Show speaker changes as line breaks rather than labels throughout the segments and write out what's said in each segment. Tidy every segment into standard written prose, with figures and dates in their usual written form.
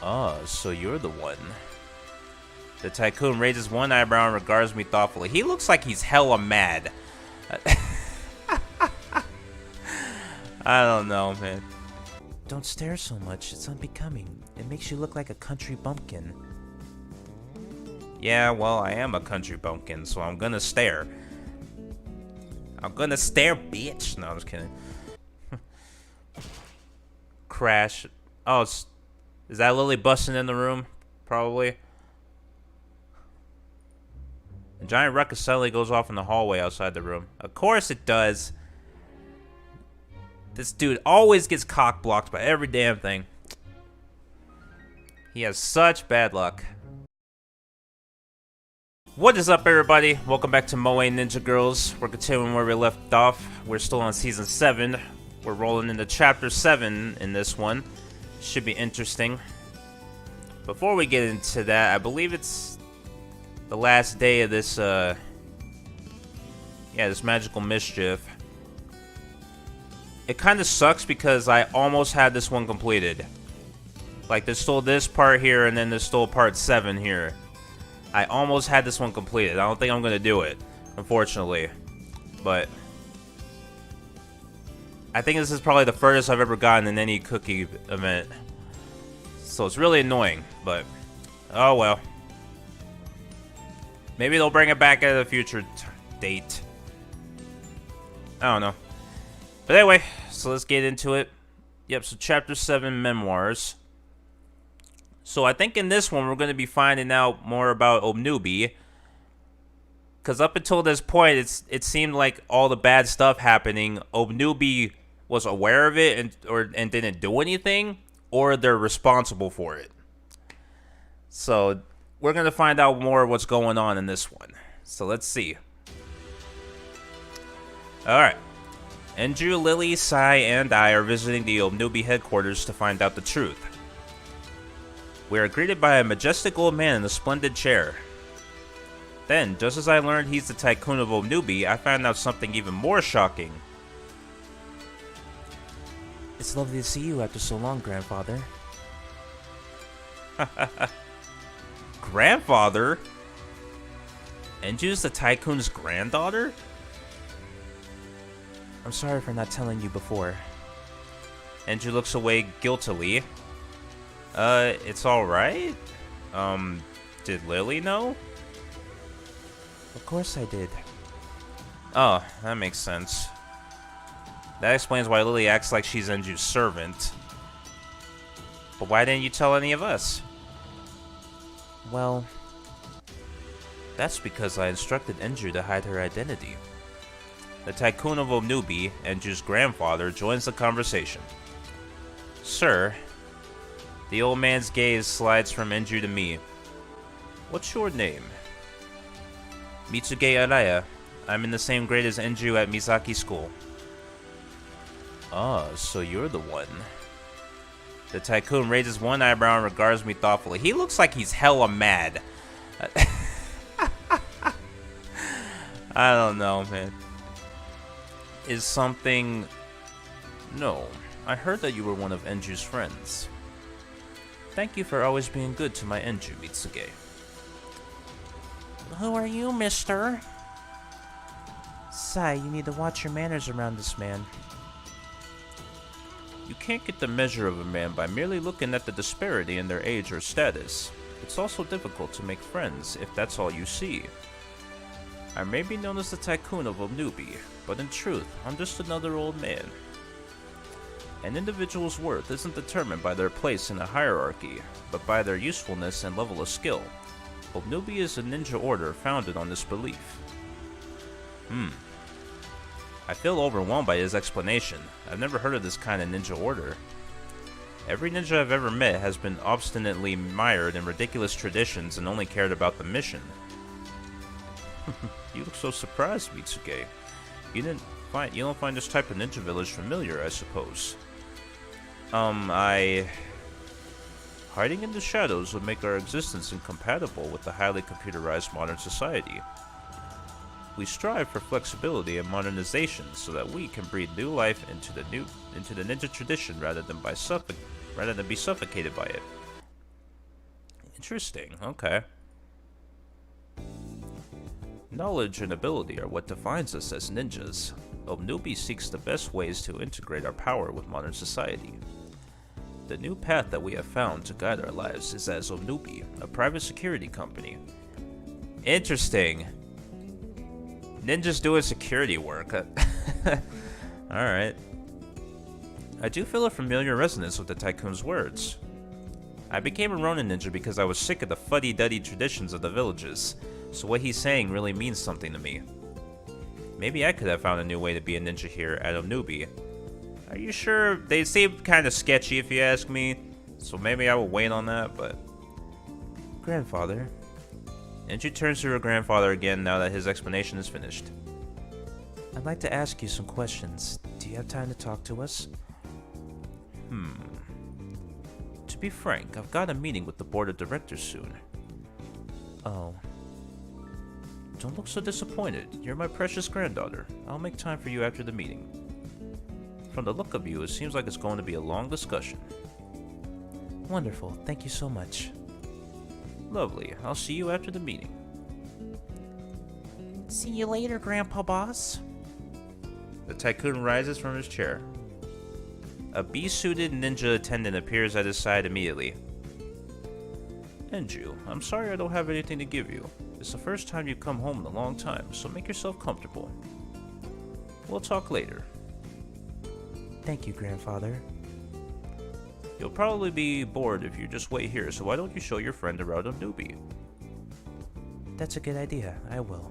Oh, so you're the one. The tycoon raises one eyebrow and regards me thoughtfully. He looks like he's hella mad. I don't know, man. Don't stare so much. It's unbecoming. It makes you look like a country bumpkin. Yeah, well, I am a country bumpkin, so I'm gonna stare. I'm gonna stare, bitch. No, I'm just kidding. Crash. Oh, is that Lily busting in the room? Probably. A giant ruckus suddenly goes off in the hallway outside the room. Of course it does. This dude always gets cock blocked by every damn thing. He has such bad luck. What is up, everybody? Welcome back to Moe Ninja Girls. We're continuing where we left off. We're still on Season 7. We're rolling into Chapter 7 in this one. Should be interesting. Before we get into that, I believe it's the last day of this, this magical mischief. It kind of sucks because I almost had this one completed. Like, there's still this part here, and then there's still part 7 here. I almost had this one completed. I don't think I'm going to do it, unfortunately. But I think this is probably the furthest I've ever gotten in any cookie event. So it's really annoying, but oh well. Maybe they'll bring it back at a future date. I don't know. But anyway, so let's get into it. Yep, so Chapter 7 Memoirs. So I think in this one we're going to be finding out more about Obnubi. Because up until this point, it seemed like all the bad stuff happening, Obnubi was aware of it and didn't do anything, or they're responsible for it. So we're going to find out more of what's going on in this one. So let's see. Alright. Enju, Lily, Sai, and I are visiting the Obnubi headquarters to find out the truth. We are greeted by a majestic old man in a splendid chair. Then, just as I learned he's the tycoon of Obnubi, I found out something even more shocking. It's lovely to see you after so long, grandfather. Grandfather? Enju's the tycoon's granddaughter? I'm sorry for not telling you before. Enju looks away guiltily. It's alright? Did Lily know? Of course I did. Oh, that makes sense. That explains why Lily acts like she's Enju's servant. But why didn't you tell any of us? Well, that's because I instructed Enju to hide her identity. The tycoon of Obnubi, Enju's grandfather, joins the conversation. Sir, the old man's gaze slides from Enju to me. What's your name? Mitsuge Araya. I'm in the same grade as Enju at Mizaki School. Oh, so you're the one. The tycoon raises one eyebrow and regards me thoughtfully. He looks like he's hella mad. I don't know, man. Is something... No, I heard that you were one of Enju's friends. Thank you for always being good to my Enju, Mitsuge. Who are you, mister? Sai, you need to watch your manners around this man. You can't get the measure of a man by merely looking at the disparity in their age or status. It's also difficult to make friends if that's all you see. I may be known as the tycoon of Obnubi, but in truth, I'm just another old man. An individual's worth isn't determined by their place in a hierarchy, but by their usefulness and level of skill. Obnubi is a ninja order founded on this belief. I feel overwhelmed by his explanation. I've never heard of this kind of ninja order. Every ninja I've ever met has been obstinately mired in ridiculous traditions and only cared about the mission. You look so surprised, Mitsuge. You don't find this type of ninja village familiar, I suppose. Hiding in the shadows would make our existence incompatible with the highly computerized modern society. We strive for flexibility and modernization so that we can breathe new life into the ninja tradition rather than be suffocated by it. Interesting, okay. Knowledge and ability are what defines us as ninjas. Obnubi seeks the best ways to integrate our power with modern society. The new path that we have found to guide our lives is as Obnubi, a private security company. Interesting. Ninjas doing security work. Alright. I do feel a familiar resonance with the Tycoon's words. I became a Ronin ninja because I was sick of the fuddy-duddy traditions of the villages, so what he's saying really means something to me. Maybe I could have found a new way to be a ninja here at Obnubi. Are you sure? They seem kind of sketchy if you ask me, so maybe I will wait on that, but... Grandfather. Enju turns to her grandfather again now that his explanation is finished. I'd like to ask you some questions. Do you have time to talk to us? To be frank, I've got a meeting with the board of directors soon. Oh. Don't look so disappointed. You're my precious granddaughter. I'll make time for you after the meeting. From the look of you, it seems like it's going to be a long discussion. Wonderful. Thank you so much. Lovely. I'll see you after the meeting. See you later, Grandpa Boss. The Tycoon rises from his chair. A bee-suited ninja attendant appears at his side immediately. Enju, I'm sorry I don't have anything to give you. It's the first time you've come home in a long time, so make yourself comfortable. We'll talk later. Thank you, Grandfather. You'll probably be bored if you just wait here, so why don't you show your friend around Obnubi? That's a good idea. I will.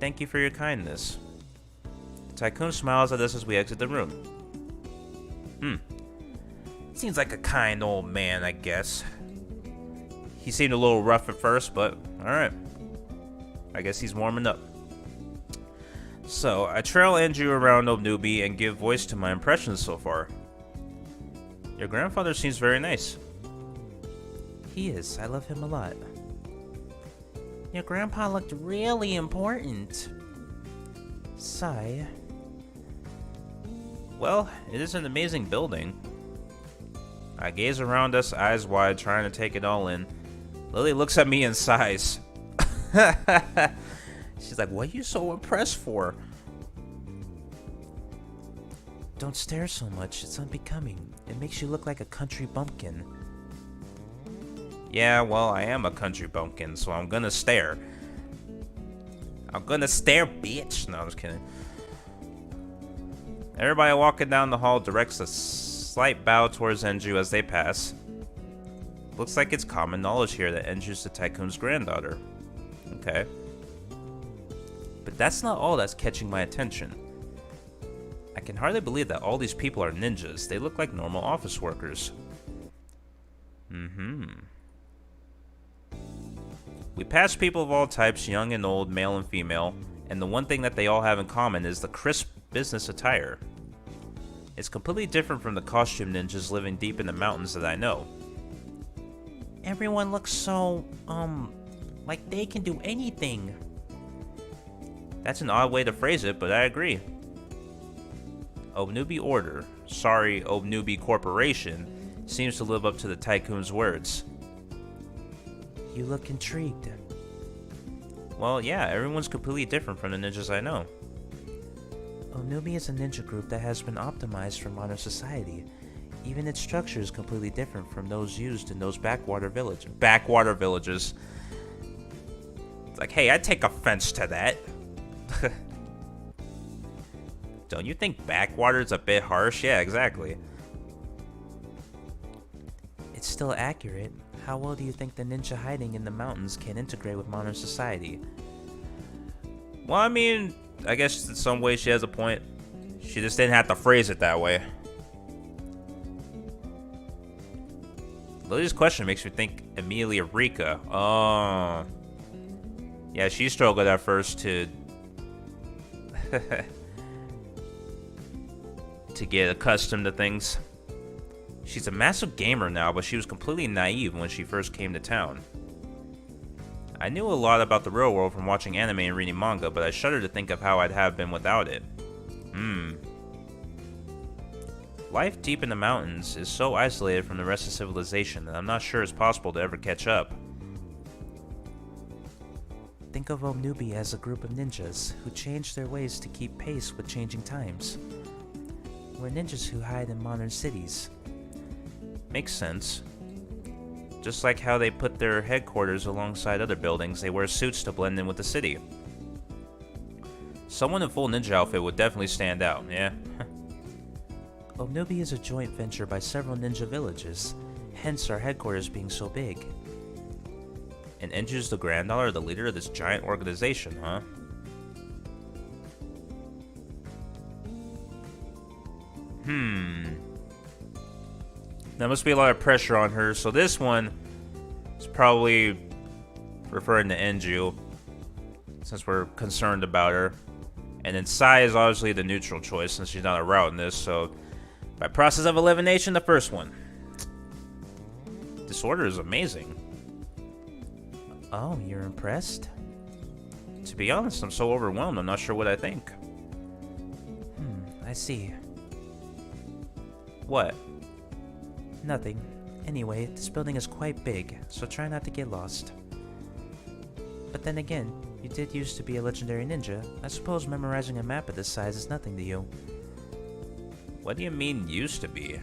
Thank you for your kindness. The Tycoon smiles at us as we exit the room. Seems like a kind old man, I guess. He seemed a little rough at first, but alright. I guess he's warming up. So, I trail Enju around Obnubi and give voice to my impressions so far. Your grandfather seems very nice. He is. I love him a lot. Your grandpa looked really important. Sigh. Well, it is an amazing building. I gaze around us, eyes wide, trying to take it all in. Lily looks at me and sighs. She's like, what are you so impressed for? Don't stare so much, it's unbecoming. It makes you look like a country bumpkin. Yeah, well, I am a country bumpkin, so I'm gonna stare. I'm gonna stare, bitch! No, I'm just kidding. Everybody walking down the hall directs a slight bow towards Enju as they pass. Looks like it's common knowledge here that Enju's the Tycoon's granddaughter. Okay. But that's not all that's catching my attention. I can hardly believe that all these people are ninjas. They look like normal office workers. We pass people of all types, young and old, male and female, and the one thing that they all have in common is the crisp business attire. It's completely different from the costume ninjas living deep in the mountains that I know. Everyone looks so, like they can do anything. That's an odd way to phrase it, but I agree. Obnubi Order, sorry, Obnubi Corporation, seems to live up to the Tycoon's words. You look intrigued. Well, yeah, everyone's completely different from the ninjas I know. Obnubi is a ninja group that has been optimized for modern society. Even its structure is completely different from those used in those backwater villages. It's like, hey, I take offense to that. Don't you think backwater's a bit harsh? Yeah, exactly. It's still accurate. How well do you think the ninja hiding in the mountains can integrate with modern society? Well, I mean, I guess in some ways she has a point. She just didn't have to phrase it that way. Lily's question makes me think immediately of Rika. Oh. Yeah, she struggled at first to get accustomed to things. She's a massive gamer now, but she was completely naive when she first came to town. I knew a lot about the real world from watching anime and reading manga, but I shudder to think of how I'd have been without it. Life deep in the mountains is so isolated from the rest of civilization that I'm not sure it's possible to ever catch up.
Think of Obnubi as a group of ninjas who change their ways to keep pace with changing times. We're ninjas who hide in modern cities.
Makes sense. Just like how they put their headquarters alongside other buildings, they wear suits to blend in with the city. Someone in full ninja outfit would definitely stand out, yeah?
Obnubi is a joint venture by several ninja villages, hence our headquarters being so big.
And ENJU'S the granddaughter, the leader of this giant organization, huh? That must be a lot of pressure on her, so this one is probably referring to ENJU, since we're concerned about her. And then Sai is obviously the neutral choice, since she's not a route in this, so by process of elimination, the first one. Disorder is amazing.
Oh, you're impressed?
To be honest, I'm so overwhelmed, I'm not sure what I think.
I see.
What?
Nothing. Anyway, this building is quite big, so try not to get lost. But then again, you did used to be a legendary ninja. I suppose memorizing a map of this size is nothing to you.
What do you mean, used to be?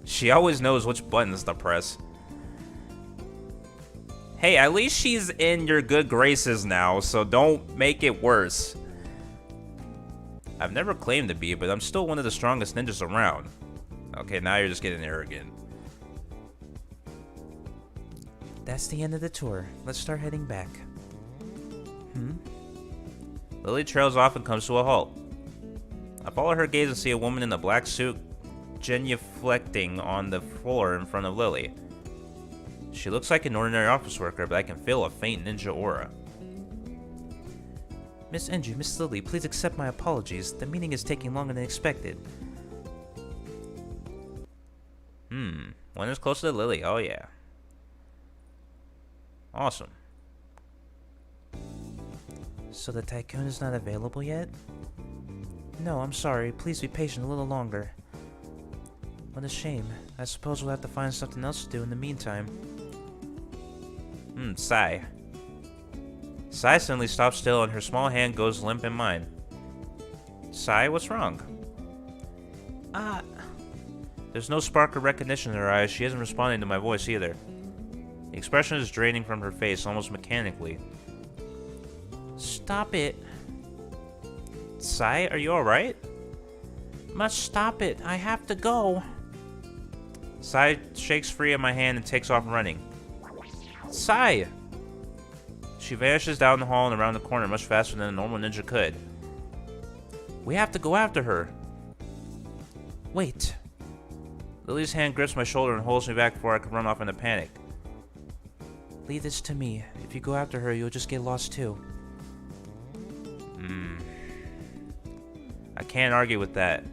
She always knows which buttons to press. Hey, at least she's in your good graces now, so don't make it worse. I've never claimed to be, but I'm still one of the strongest ninjas around. Okay, now you're just getting arrogant.
That's the end of the tour. Let's start heading back.
Lily trails off and comes to a halt. I follow her gaze and see a woman in a black suit genuflecting on the floor in front of Lily. She looks like an ordinary office worker, but I can feel a faint ninja aura.
Miss ENJU, Miss Lily, please accept my apologies. The meeting is taking longer than expected.
One is closer to Lily, oh yeah. Awesome.
So the tycoon is not available yet? No, I'm sorry. Please be patient a little longer. What a shame. I suppose we'll have to find something else to do in the meantime.
Sai. Sai suddenly stops still and her small hand goes limp in mine. Sai, what's wrong? There's no spark of recognition in her eyes. She isn't responding to my voice either. The expression is draining from her face, almost mechanically.
Stop it.
Sai, are you alright?
Must stop it. I have to go.
Sai shakes free of my hand and takes off running. Sai! She vanishes down the hall and around the corner much faster than a normal ninja could. We have to go after her.
Wait.
Lily's hand grips my shoulder and holds me back before I can run off in a panic.
Leave this to me. If you go after her, you'll just get lost too.
I can't argue with that.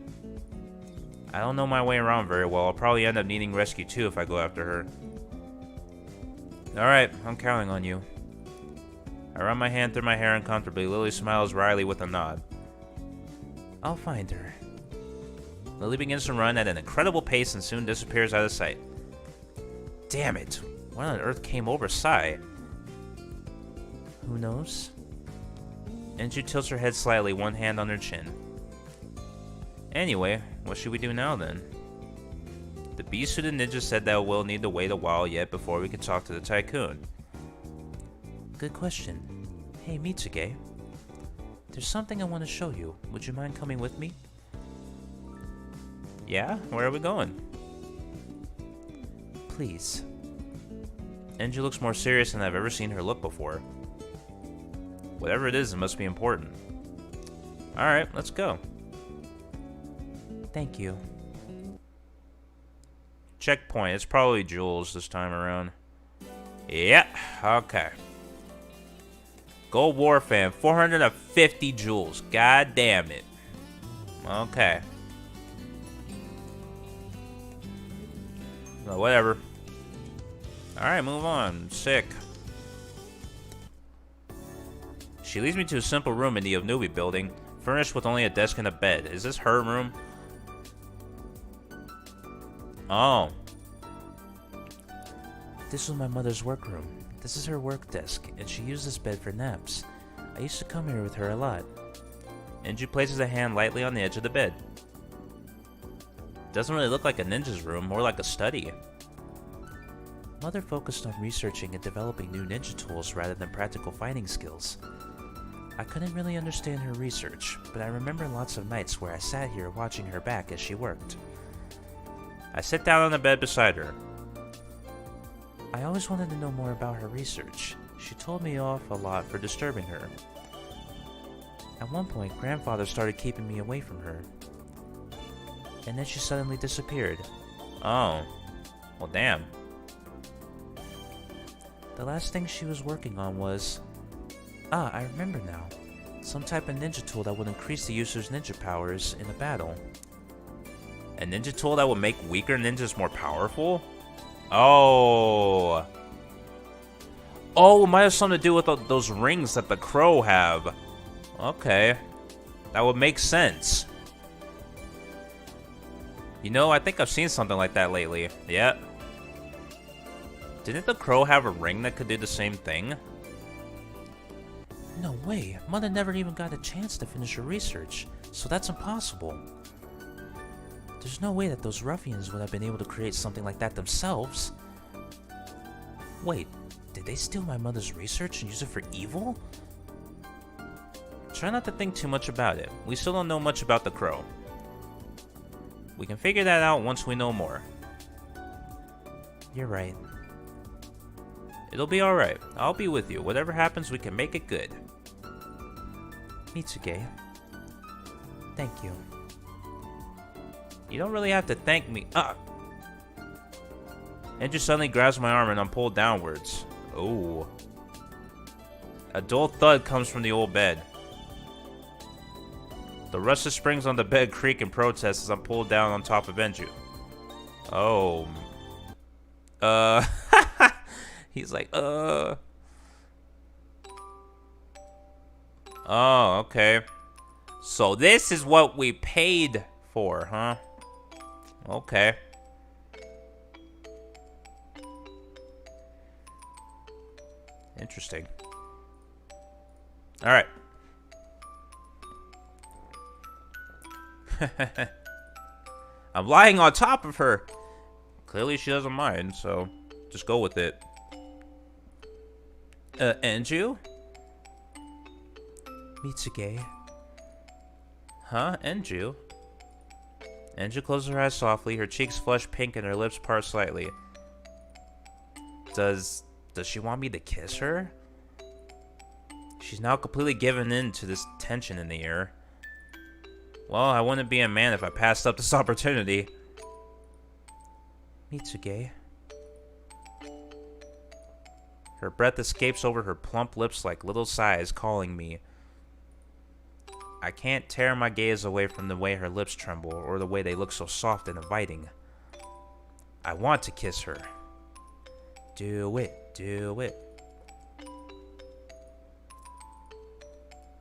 I don't know my way around very well. I'll probably end up needing rescue too if I go after her. Alright, I'm counting on you. I run my hand through my hair uncomfortably. Lily smiles wryly with a nod.
I'll find her.
Lily begins to run at an incredible pace and soon disappears out of sight. Damn it! What on earth came over Sai?
Who knows?
ENJU tilts her head slightly, one hand on her chin. Anyway, what should we do now then? The bee-suited ninja said that we'll need to wait a while yet before we can talk to the tycoon.
Good question. Hey, Mitsuge. There's something I want to show you. Would you mind coming with me?
Yeah? Where are we going?
Please.
ENJU looks more serious than I've ever seen her look before. Whatever it is, it must be important. Alright, let's go.
Thank you.
Checkpoint. It's probably ENJU'S this time around. Yeah, okay. Gold War Fan, 450 ENJU'S. God damn it. Okay. Well, whatever. Alright, move on. Sick. She leads me to a simple room in the Obnubi building, furnished with only a desk and a bed. Is this her room? Oh.
This was my mother's workroom. This is her work desk, and she used this bed for naps. I used to come here with her a lot.
Enju places a hand lightly on the edge of the bed. Doesn't really look like a ninja's room, more like a study.
Mother focused on researching and developing new ninja tools rather than practical fighting skills. I couldn't really understand her research, but I remember lots of nights where I sat here watching her back as she worked.
I sit down on the bed beside her.
I always wanted to know more about her research. She told me off a lot for disturbing her. At one point, grandfather started keeping me away from her. And then she suddenly disappeared.
Oh. Well, damn.
The last thing she was working on was... Ah, I remember now. Some type of ninja tool that would increase the user's ninja powers in a battle.
A ninja tool that would make weaker ninjas more powerful? Oh. Oh, it might have something to do with those rings that the crow have. Okay. That would make sense. You know, I think I've seen something like that lately. Yeah. Didn't the crow have a ring that could do the same thing?
No way. Mother never even got a chance to finish her research, so that's impossible. There's no way that those ruffians would have been able to create something like that themselves. Wait, did they steal my mother's research and use it for evil?
Try not to think too much about it. We still don't know much about the crow. We can figure that out once we know more.
You're right.
It'll be alright. I'll be with you. Whatever happens, we can make it good.
Mitsuge. Thank you.
You don't really have to thank me. Enju suddenly grabs my arm and I'm pulled downwards. Oh. A dull thud comes from the old bed. The rusted springs on the bed creak in protest as I'm pulled down on top of Enju. Oh. He's like, Oh, okay. So this is what we paid for, huh? Okay. Interesting. Alright. I'm lying on top of her. Clearly she doesn't mind, so just go with it. Enju?
Mitsuge.
Huh? Enju? Enju closes her eyes softly, her cheeks flush pink and her lips part slightly. Does she want me to kiss her? She's now completely given in to this tension in the air. Well, I wouldn't be a man if I passed up this opportunity.
Mitsuge.
Her breath escapes over her plump lips like little sighs calling me. I can't tear my gaze away from the way her lips tremble or the way they look so soft and inviting. I want to kiss her. Do it. Do it.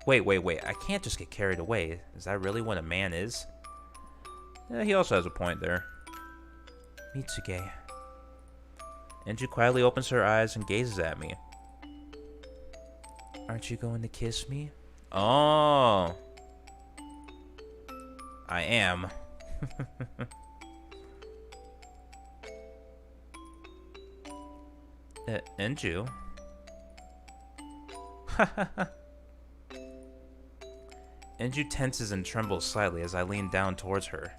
Wait. I can't just get carried away. Is that really what a man is? Yeah, he also has a point there.
Mitsuge.
Enju quietly opens her eyes and gazes at me.
Aren't you going to kiss me?
Oh. I am. Enju? Enju tenses and trembles slightly as I lean down towards her.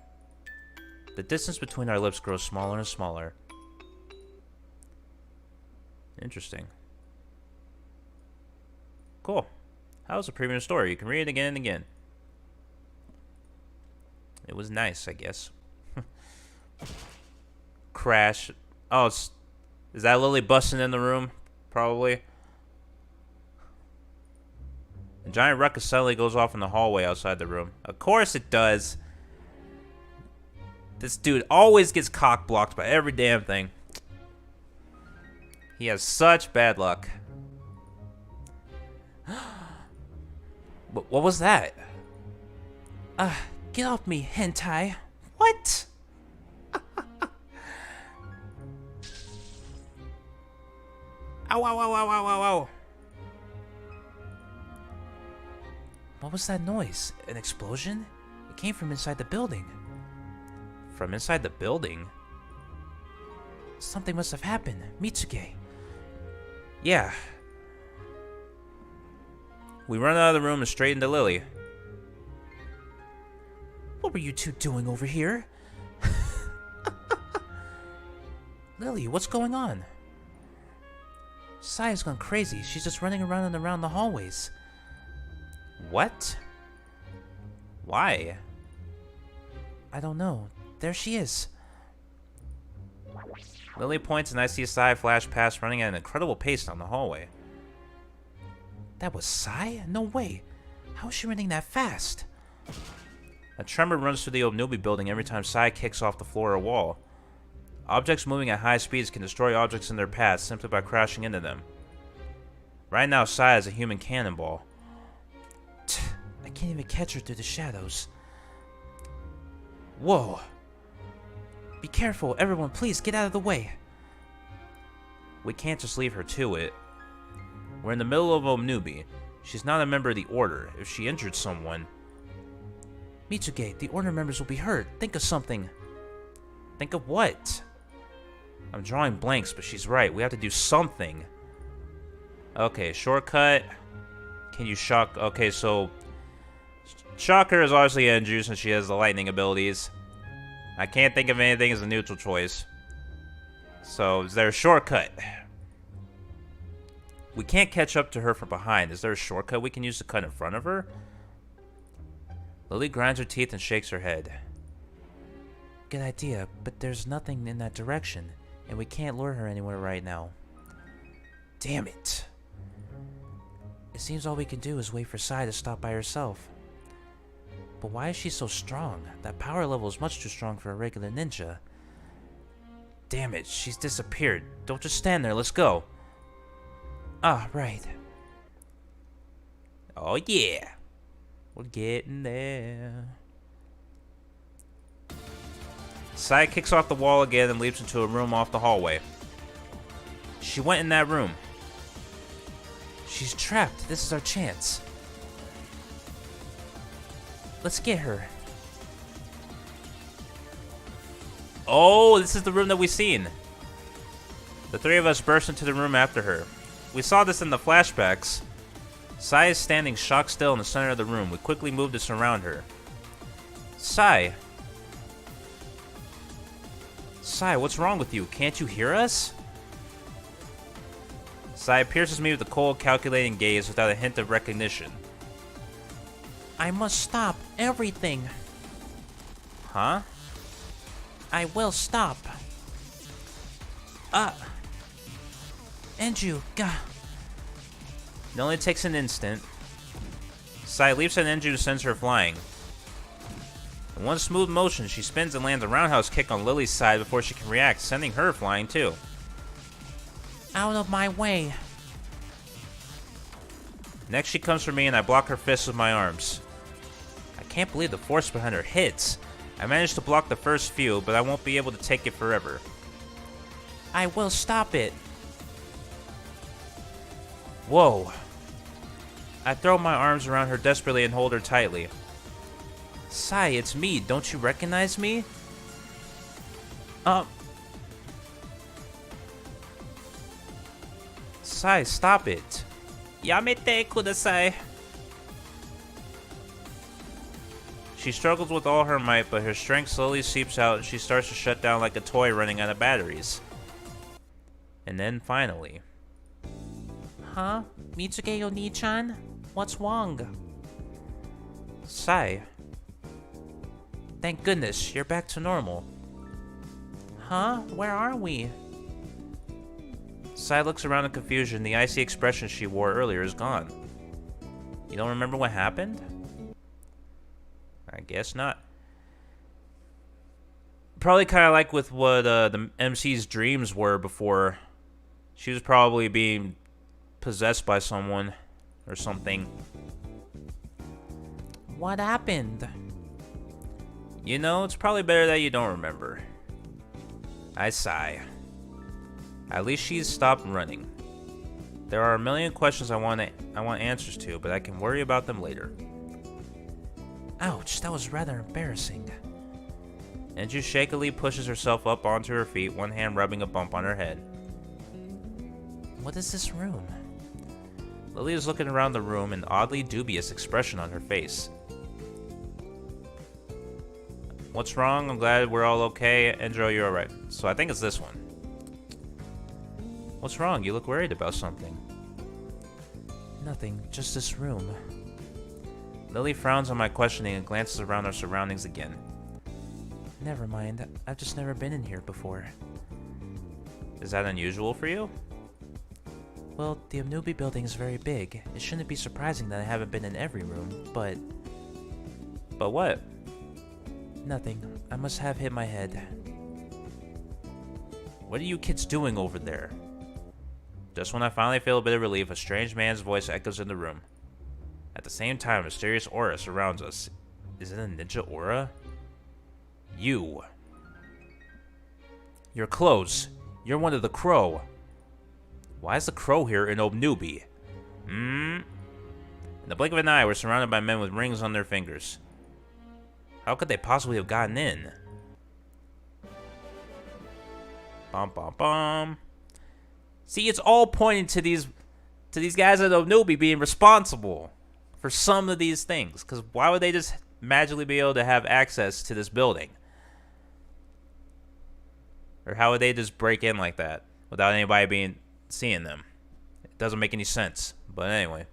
The distance between our lips grows smaller and smaller. Interesting. Cool. That was a premium story. You can read it again and again. It was nice, I guess. Crash. Oh, is that Lily busting in the room? Probably. A giant ruckus suddenly goes off in the hallway outside the room. Of course it does. This dude always gets cock blocked by every damn thing. He has such bad luck. What was that?
Get off me, hentai. What?
Ow, ow, ow, ow, ow, ow, ow.
What was that noise? An explosion? It came from inside the building.
From inside the building?
Something must have happened. Mitsuge.
Yeah. We run out of the room and straight into Lily.
What were you two doing over here? Lily, what's going on? Saya's gone crazy. She's just running around and around the hallways.
What? Why?
I don't know. There she is.
Lily points and I see Sai flash past, running at an incredible pace down the hallway.
That was Sai? No way. How is she running that fast?
A tremor runs through the Obnubi building every time Sai kicks off the floor or wall. Objects moving at high speeds can destroy objects in their path simply by crashing into them. Right now, Sai is a human cannonball.
I can't even catch her through the shadows.
Whoa!
Be careful, everyone, please get out of the way.
We can't just leave her to it. We're in the middle of Obnubi. She's not a member of the Order. If she injured someone...
Mitsuge, the Order members will be hurt. Think of something.
Think of what? I'm drawing blanks, but she's right. We have to do something. Okay, shortcut. Can you shock... Okay, so... Shocker is obviously ENJU'S since she has the lightning abilities. I can't think of anything as a neutral choice. So, is there a shortcut? We can't catch up to her from behind. Is there a shortcut we can use to cut in front of her? Lily grinds her teeth and shakes her head.
Good idea, but there's nothing in that direction, and we can't lure her anywhere right now.
Damn it.
It seems all we can do is wait for Sai to stop by herself. But why is she so strong? That power level is much too strong for a regular ninja.
Damn it, she's disappeared. Don't just stand there, let's go.
Ah, right.
Oh yeah. We're getting there. Sai kicks off the wall again and leaps into a room off the hallway. She went in that room.
She's trapped. This is our chance. Let's get her.
Oh, this is the room that we've seen. The three of us burst into the room after her. We saw this in the flashbacks. Sai is standing shock still in the center of the room. We quickly moved to surround her. Sai. Sai, what's wrong with you? Can't you hear us? Sai pierces me with a cold, calculating gaze without a hint of recognition.
I must stop everything.
Huh?
I will stop. ENJU, gah.
It only takes an instant. Sai leaps at ENJU and sends her flying. In one smooth motion, she spins and lands a roundhouse kick on Lily's side before she can react, sending her flying too.
Out of my way.
Next she comes for me and I block her fists with my arms. I can't believe the force behind her hits. I managed to block the first few, but I won't be able to take it forever.
I will stop it.
Whoa. I throw my arms around her desperately and hold her tightly. Sai, it's me. Don't you recognize me? Sai, stop it. Yamete kudasai. She struggles with all her might, but her strength slowly seeps out and she starts to shut down like a toy running out of batteries. And then finally...
Huh? Mitsuge Oni-chan? What's wrong?
Sai.
Thank goodness, you're back to normal. Huh? Where are we?
Sai looks around in confusion. The icy expression she wore earlier is gone. You don't remember what happened? I guess not. Probably kind of like with what the MC's dreams were before. She was probably being possessed by someone or something.
What happened?
You know, it's probably better that you don't remember. I sigh. At least she's stopped running. There are a million questions I want answers to, but I can worry about them later.
Ouch, that was rather embarrassing.
Enju shakily pushes herself up onto her feet, one hand rubbing a bump on her head.
What is this room?
Lily is looking around the room, an oddly dubious expression on her face. What's wrong? I'm glad we're all okay. Enjo, you're alright. So I think it's this one. What's wrong? You look worried about something.
Nothing, just this room.
Lily frowns on my questioning and glances around our surroundings again.
Never mind, I've just never been in here before.
Is that unusual for you?
Well, the Obnubi building is very big. It shouldn't be surprising that I haven't been in every room, but...
But what?
Nothing. I must have hit my head.
What are you kids doing over there? Just when I finally feel a bit of relief, a strange man's voice echoes in the room. At the same time, a mysterious aura surrounds us. Is it a ninja aura? You. Your clothes. You're one of the crow. Why is the crow here in Obnubi? In the blink of an eye, we're surrounded by men with rings on their fingers. How could they possibly have gotten in? Bum bum bum. See, it's all pointing to these guys at Obnubi being responsible for some of these things. Because why would they just magically be able to have access to this building? Or how would they just break in like that without anybody seeing them? It doesn't make any sense. But anyway.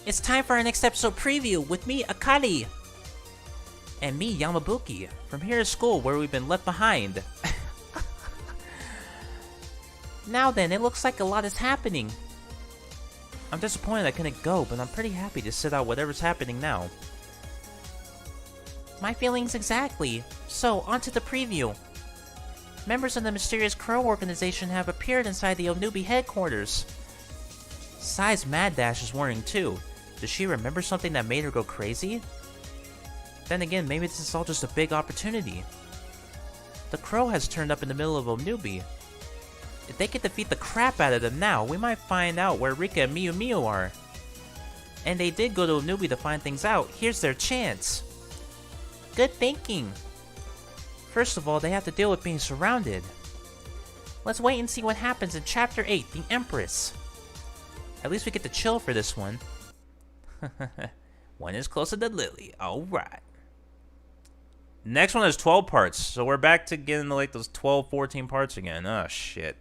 It's time for our next episode preview with me, Akali. And me, Yamabuki, from here at school where we've been left behind. Now then, it looks like a lot is happening. I'm disappointed I couldn't go, but I'm pretty happy to sit out whatever's happening now. My feelings exactly. So, on to the preview. Members of the mysterious Crow organization have appeared inside the Obnubi headquarters. Sai's Mad Dash is worrying too. Does she remember something that made her go crazy? Then again, maybe this is all just a big opportunity. The Crow has turned up in the middle of Obnubi. If they could defeat the crap out of them now, we might find out where Rika and Miu Miu are. And they did go to Obnubi to find things out. Here's their chance. Good thinking. First of all, they have to deal with being surrounded. Let's wait and see what happens in Chapter 8, The Empress. At least we get to chill for this one. One is closer to Lily. Alright. Next one is 12 parts, so we're back to getting to like those 12, 14 parts again. Oh, shit.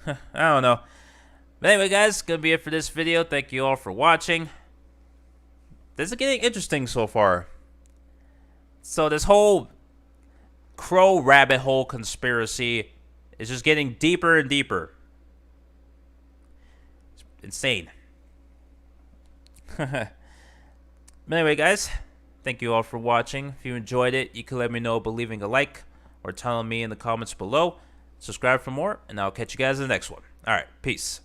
I don't know. But anyway, guys, gonna be it for this video. Thank you all for watching. This is getting interesting so far. So this whole crow rabbit hole conspiracy is just getting deeper and deeper. It's insane. But anyway, guys, thank you all for watching. If you enjoyed it, you can let me know by leaving a like or telling me in the comments below. Subscribe for more, and I'll catch you guys in the next one. All right, peace.